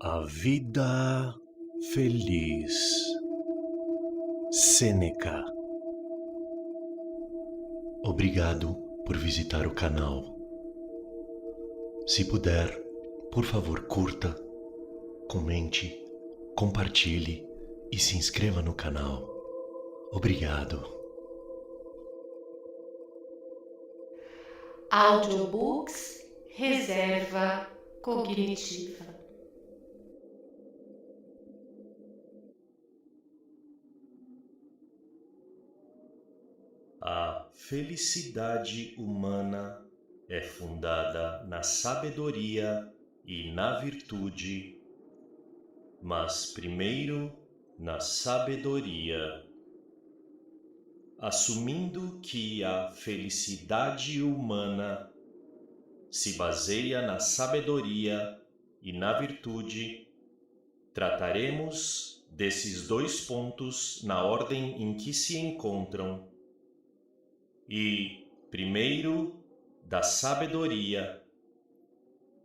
A vida feliz. Sêneca. Obrigado por visitar o canal. Se puder, por favor, curta, comente, compartilhe e se inscreva no canal. Obrigado. Audiobooks Reserva Cognitiva. A felicidade humana é fundada na sabedoria e na virtude, mas primeiro na sabedoria. Assumindo que a felicidade humana se baseia na sabedoria e na virtude, trataremos desses dois pontos na ordem em que se encontram. E, primeiro, da sabedoria,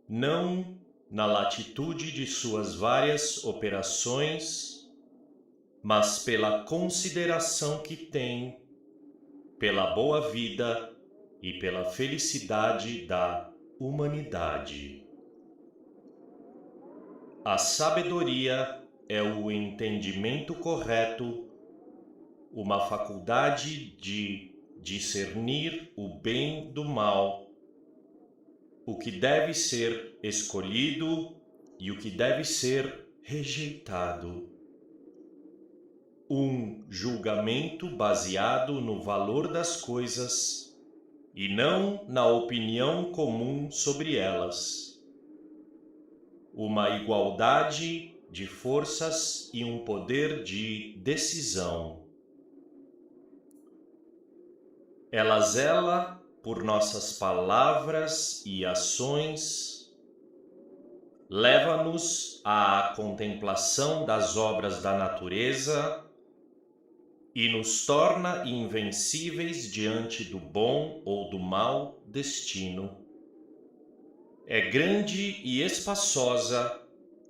não na latitude de suas várias operações, mas pela consideração que tem pela boa vida e pela felicidade da humanidade. A sabedoria é o entendimento correto, uma faculdade de discernir o bem do mal, o que deve ser escolhido e o que deve ser rejeitado. Um julgamento baseado no valor das coisas e não na opinião comum sobre elas. Uma igualdade de forças e um poder de decisão. Ela zela por nossas palavras e ações, leva-nos à contemplação das obras da natureza e nos torna invencíveis diante do bom ou do mau destino. É grande e espaçosa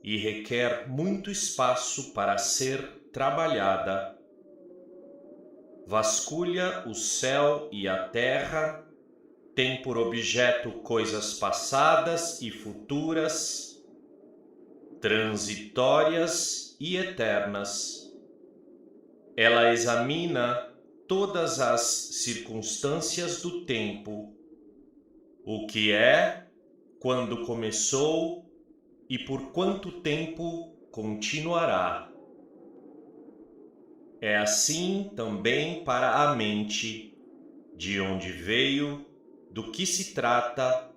e requer muito espaço para ser trabalhada. Vasculha o céu e a terra, tem por objeto coisas passadas e futuras, transitórias e eternas. Ela examina todas as circunstâncias do tempo, o que é, quando começou e por quanto tempo continuará. É assim também para a mente, de onde veio, do que se trata,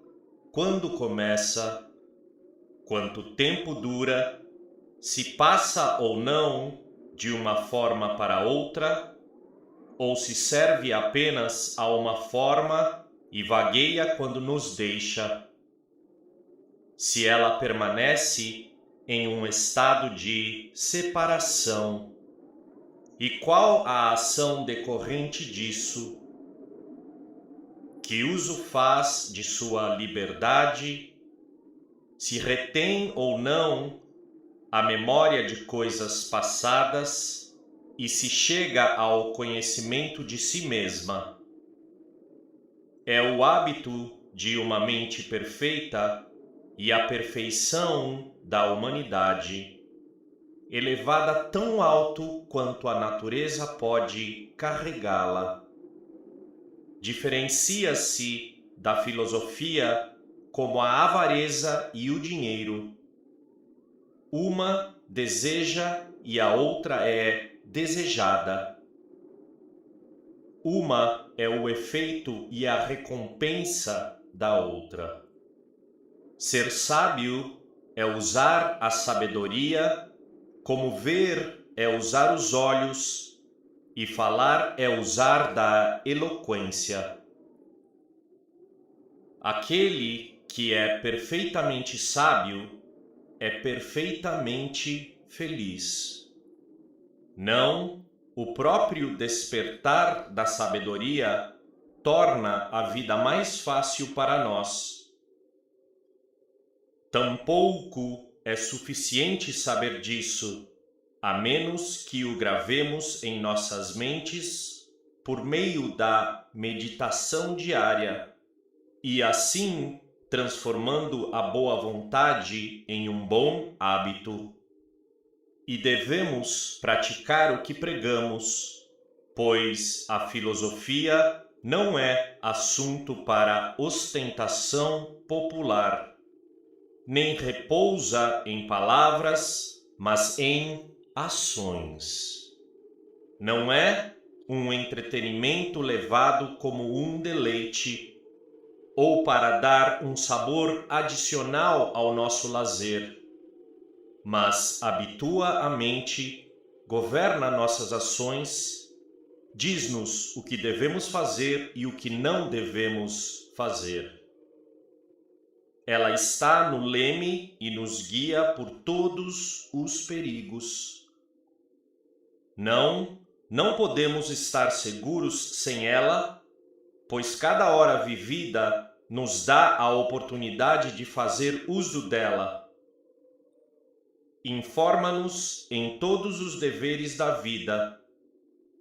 quando começa, quanto tempo dura, se passa ou não de uma forma para outra, ou se serve apenas a uma forma e vagueia quando nos deixa. Se ela permanece em um estado de separação. E qual a ação decorrente disso? Que uso faz de sua liberdade? Se retém ou não a memória de coisas passadas e se chega ao conhecimento de si mesma? É o hábito de uma mente perfeita e a perfeição da humanidade, elevada tão alto quanto a natureza pode carregá-la. Diferencia-se da filosofia como a avareza e o dinheiro. Uma deseja e a outra é desejada. Uma é o efeito e a recompensa da outra. Ser sábio é usar a sabedoria, como ver é usar os olhos e falar é usar da eloquência. Aquele que é perfeitamente sábio é perfeitamente feliz. Não, o próprio despertar da sabedoria torna a vida mais fácil para nós. Tampouco é suficiente saber disso, a menos que o gravemos em nossas mentes por meio da meditação diária e assim transformando a boa vontade em um bom hábito. E devemos praticar o que pregamos, pois a filosofia não é assunto para ostentação popular, nem repousa em palavras, mas em ações. Não é um entretenimento levado como um deleite, ou para dar um sabor adicional ao nosso lazer, mas habitua a mente, governa nossas ações, diz-nos o que devemos fazer e o que não devemos fazer. Ela está no leme e nos guia por todos os perigos. Não podemos estar seguros sem ela, pois cada hora vivida nos dá a oportunidade de fazer uso dela. Informa-nos em todos os deveres da vida: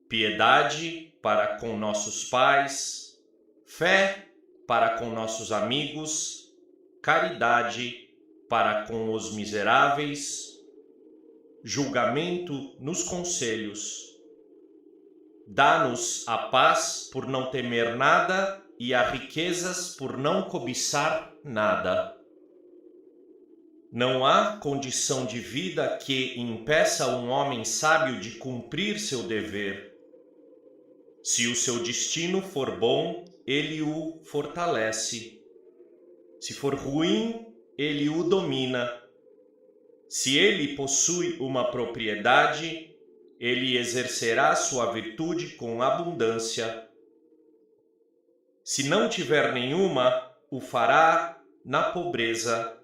piedade para com nossos pais, fé para com nossos amigos, caridade para com os miseráveis, julgamento nos conselhos. Dá-nos a paz por não temer nada e as riquezas por não cobiçar nada. Não há condição de vida que impeça um homem sábio de cumprir seu dever. Se o seu destino for bom, ele o fortalece. Se for ruim, ele o domina. Se ele possui uma propriedade, ele exercerá sua virtude com abundância. Se não tiver nenhuma, o fará na pobreza.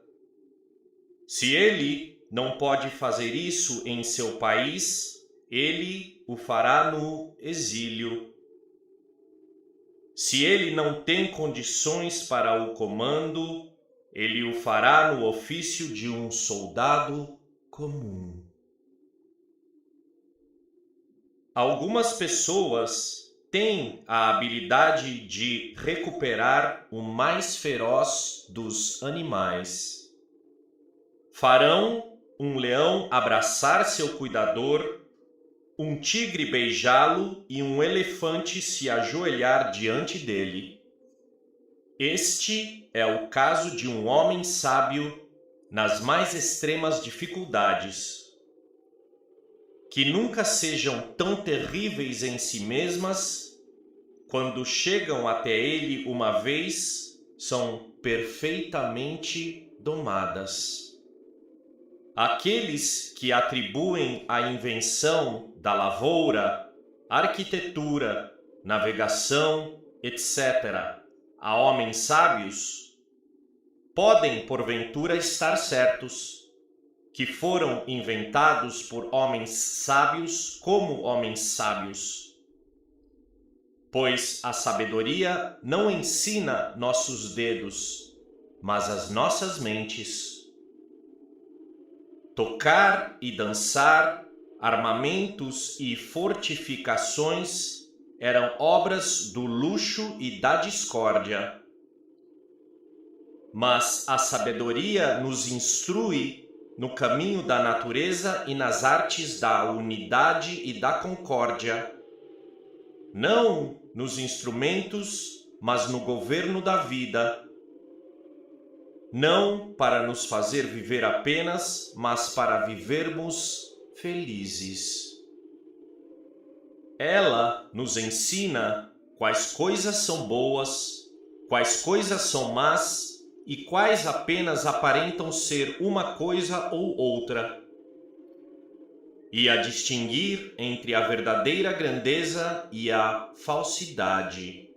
Se ele não pode fazer isso em seu país, ele o fará no exílio. Se ele não tem condições para o comando, ele o fará no ofício de um soldado comum. Algumas pessoas têm a habilidade de recuperar o mais feroz dos animais. Farão um leão abraçar seu cuidador, um tigre beijá-lo e um elefante se ajoelhar diante dele. Este é o caso de um homem sábio nas mais extremas dificuldades. Que nunca sejam tão terríveis em si mesmas, quando chegam até ele uma vez, são perfeitamente domadas. Aqueles que atribuem a invenção da lavoura, arquitetura, navegação, etc., a homens sábios, podem porventura estar certos, que foram inventados por homens sábios como homens sábios. Pois a sabedoria não ensina nossos dedos, mas as nossas mentes. Tocar e dançar, armamentos e fortificações eram obras do luxo e da discórdia. Mas a sabedoria nos instrui no caminho da natureza e nas artes da unidade e da concórdia. Não nos instrumentos, mas no governo da vida. Não para nos fazer viver apenas, mas para vivermos felizes. Ela nos ensina quais coisas são boas, quais coisas são más e quais apenas aparentam ser uma coisa ou outra, e a distinguir entre a verdadeira grandeza e a falsidade.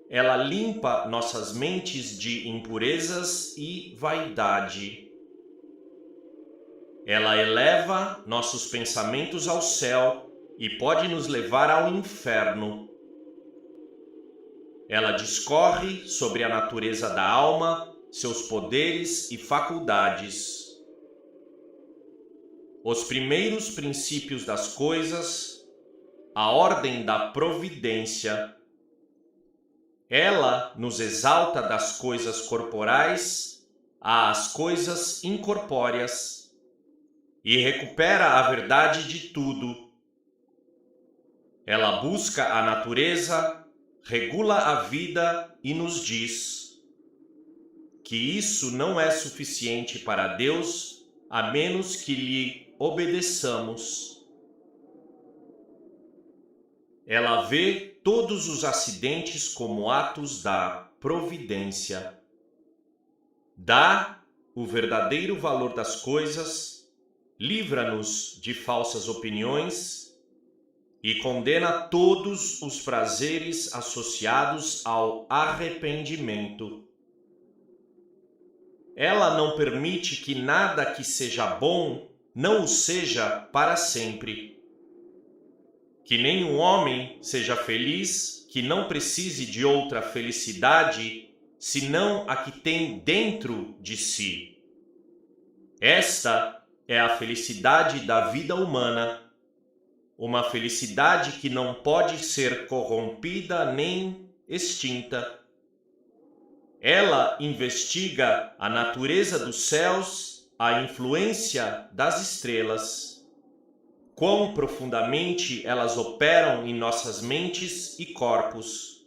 Ela limpa nossas mentes de impurezas e vaidade. Ela eleva nossos pensamentos ao céu e pode nos levar ao inferno. Ela discorre sobre a natureza da alma, seus poderes e faculdades. os primeiros princípios das coisas, a ordem da providência. Ela nos exalta das coisas corporais às coisas incorpóreas e recupera a verdade de tudo. Ela busca a natureza, regula a vida e nos diz que isso não é suficiente para Deus a menos que lhe obedeçamos. Ela vê todos os acidentes como atos da providência. Dá o verdadeiro valor das coisas, livra-nos de falsas opiniões e condena todos os prazeres associados ao arrependimento. Ela não permite que nada que seja bom não o seja para sempre. Que nenhum homem seja feliz que não precise de outra felicidade senão a que tem dentro de si. Esta é a felicidade da vida humana, uma felicidade que não pode ser corrompida nem extinta. Ela investiga a natureza dos céus, a influência das estrelas. Quão profundamente elas operam em nossas mentes e corpos.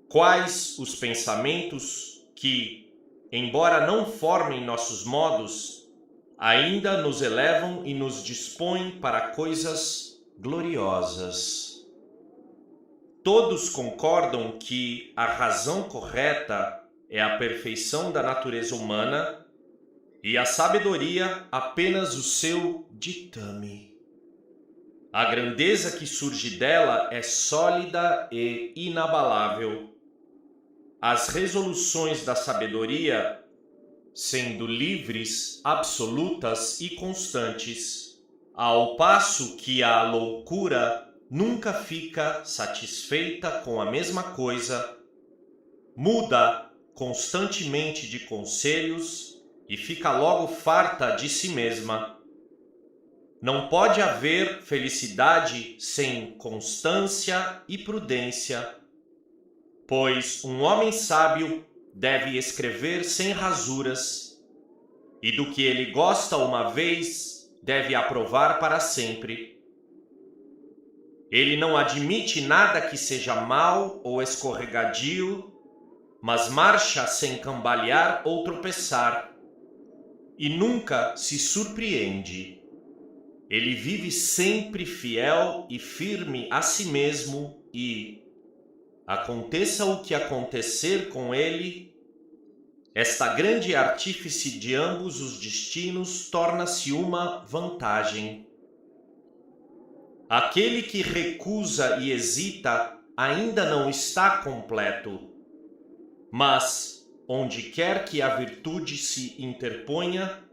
Quais os pensamentos que, embora não formem nossos modos, ainda nos elevam e nos dispõem para coisas gloriosas. Todos concordam que a razão correta é a perfeição da natureza humana e a sabedoria apenas o seu ditame. A grandeza que surge dela é sólida e inabalável. As resoluções da sabedoria, sendo livres, absolutas e constantes, ao passo que a loucura nunca fica satisfeita com a mesma coisa, muda constantemente de conselhos e fica logo farta de si mesma. Não pode haver felicidade sem constância e prudência, pois um homem sábio deve escrever sem rasuras, e do que ele gosta uma vez, deve aprovar para sempre. Ele não admite nada que seja mau ou escorregadio, mas marcha sem cambalear ou tropeçar, e nunca se surpreende. Ele vive sempre fiel e firme a si mesmo e, aconteça o que acontecer com ele, esta grande artífice de ambos os destinos torna-se uma vantagem. Aquele que recusa e hesita ainda não está completo, mas, onde quer que a virtude se interponha,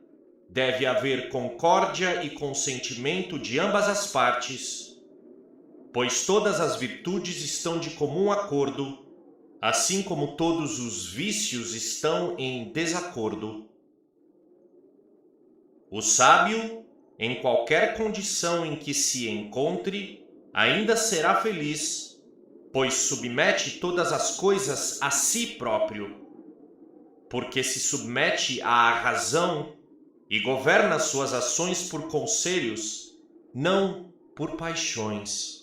deve haver concórdia e consentimento de ambas as partes, pois todas as virtudes estão de comum acordo, assim como todos os vícios estão em desacordo. O sábio, em qualquer condição em que se encontre, ainda será feliz, pois submete todas as coisas a si próprio, porque se submete à razão e governa suas ações por conselhos, não por paixões.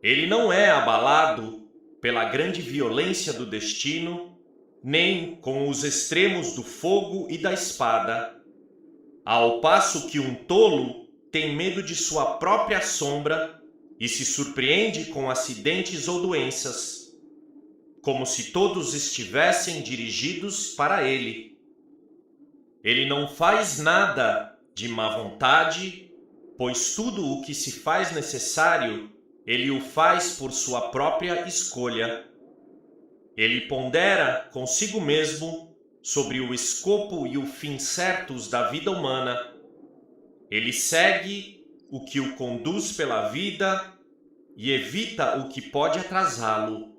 Ele não é abalado pela grande violência do destino, nem com os extremos do fogo e da espada, ao passo que um tolo tem medo de sua própria sombra e se surpreende com acidentes ou doenças, como se todos estivessem dirigidos para ele. Ele não faz nada de má vontade, pois tudo o que se faz necessário, ele o faz por sua própria escolha. Ele pondera consigo mesmo sobre o escopo e o fim certos da vida humana. Ele segue o que o conduz pela vida e evita o que pode atrasá-lo.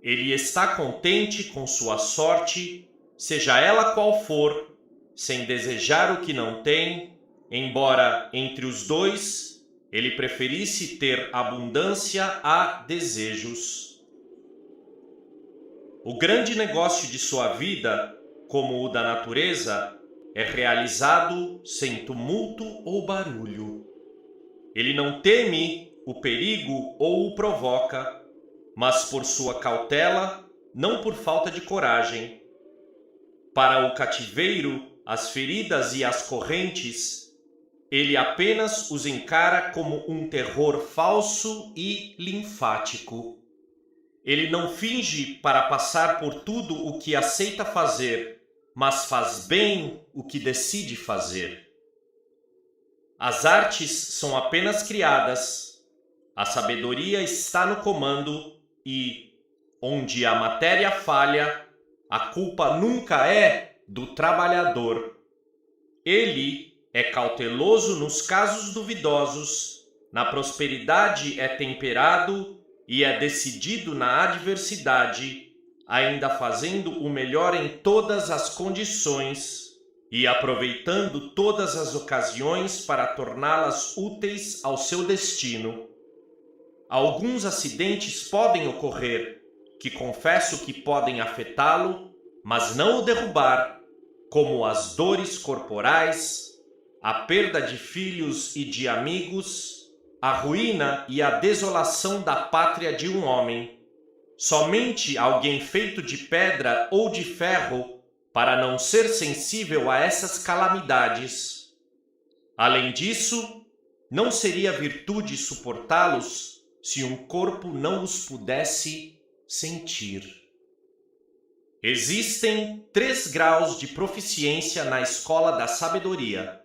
Ele está contente com sua sorte, seja ela qual for, sem desejar o que não tem, embora entre os dois ele preferisse ter abundância a desejos. O grande negócio de sua vida, como o da natureza, é realizado sem tumulto ou barulho. Ele não teme o perigo ou o provoca, mas por sua cautela, não por falta de coragem. Para o cativeiro, as feridas e as correntes, ele apenas os encara como um terror falso e linfático. Ele não finge para passar por tudo o que aceita fazer, mas faz bem o que decide fazer. As artes são apenas criadas, a sabedoria está no comando e, onde a matéria falha, a culpa nunca é do trabalhador. Ele é cauteloso nos casos duvidosos, na prosperidade é temperado e é decidido na adversidade, ainda fazendo o melhor em todas as condições e aproveitando todas as ocasiões para torná-las úteis ao seu destino. Alguns acidentes podem ocorrer, que confesso que podem afetá-lo, mas não o derrubar, como as dores corporais, a perda de filhos e de amigos, a ruína e a desolação da pátria de um homem. Somente alguém feito de pedra ou de ferro para não ser sensível a essas calamidades. Além disso, não seria virtude suportá-los se um corpo não os pudesse sentir. Existem 3 graus de proficiência na escola da sabedoria.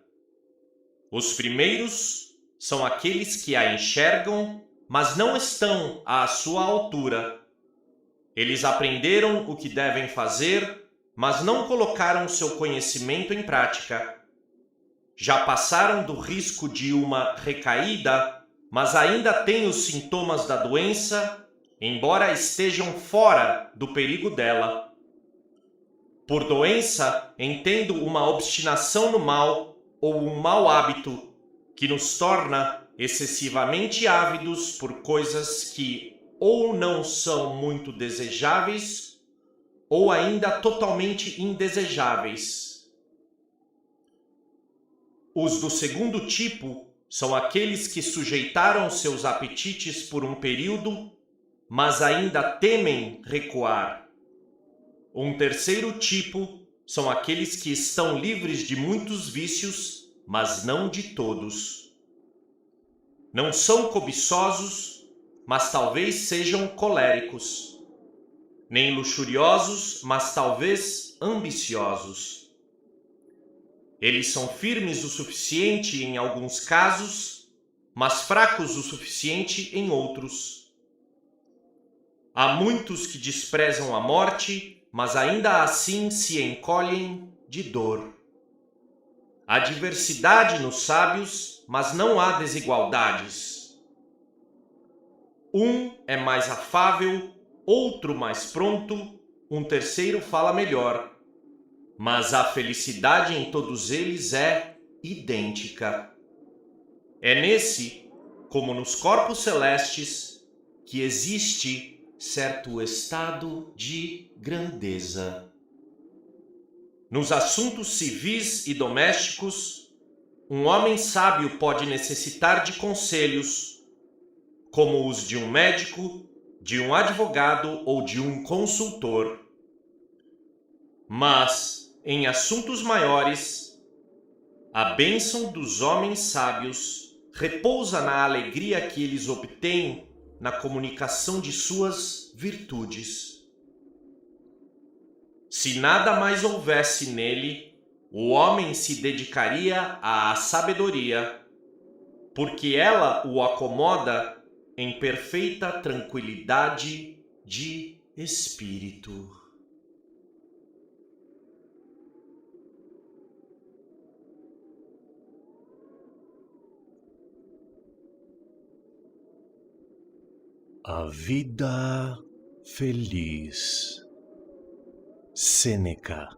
Os primeiros são aqueles que a enxergam, mas não estão à sua altura. Eles aprenderam o que devem fazer, mas não colocaram seu conhecimento em prática. Já passaram do risco de uma recaída, mas ainda têm os sintomas da doença, embora estejam fora do perigo dela. Por doença, entendo uma obstinação no mal ou um mau hábito que nos torna excessivamente ávidos por coisas que ou não são muito desejáveis ou ainda totalmente indesejáveis. Os do segundo tipo são aqueles que sujeitaram seus apetites por um período, mas ainda temem recuar. Um terceiro tipo são aqueles que estão livres de muitos vícios, mas não de todos. Não são cobiçosos, mas talvez sejam coléricos. Nem luxuriosos, mas talvez ambiciosos. Eles são firmes o suficiente em alguns casos, mas fracos o suficiente em outros. Há muitos que desprezam a morte, mas ainda assim se encolhem de dor. Há diversidade nos sábios, mas não há desigualdades. Um é mais afável, outro mais pronto, um terceiro fala melhor. Mas a felicidade em todos eles é idêntica. É nesse, como nos corpos celestes, que existe certo estado de grandeza. Nos assuntos civis e domésticos, um homem sábio pode necessitar de conselhos, como os de um médico, de um advogado ou de um consultor. Mas, em assuntos maiores, a bênção dos homens sábios repousa na alegria que eles obtêm na comunicação de suas virtudes. Se nada mais houvesse nele, o homem se dedicaria à sabedoria, porque ela o acomoda em perfeita tranquilidade de espírito. A vida feliz. Sêneca.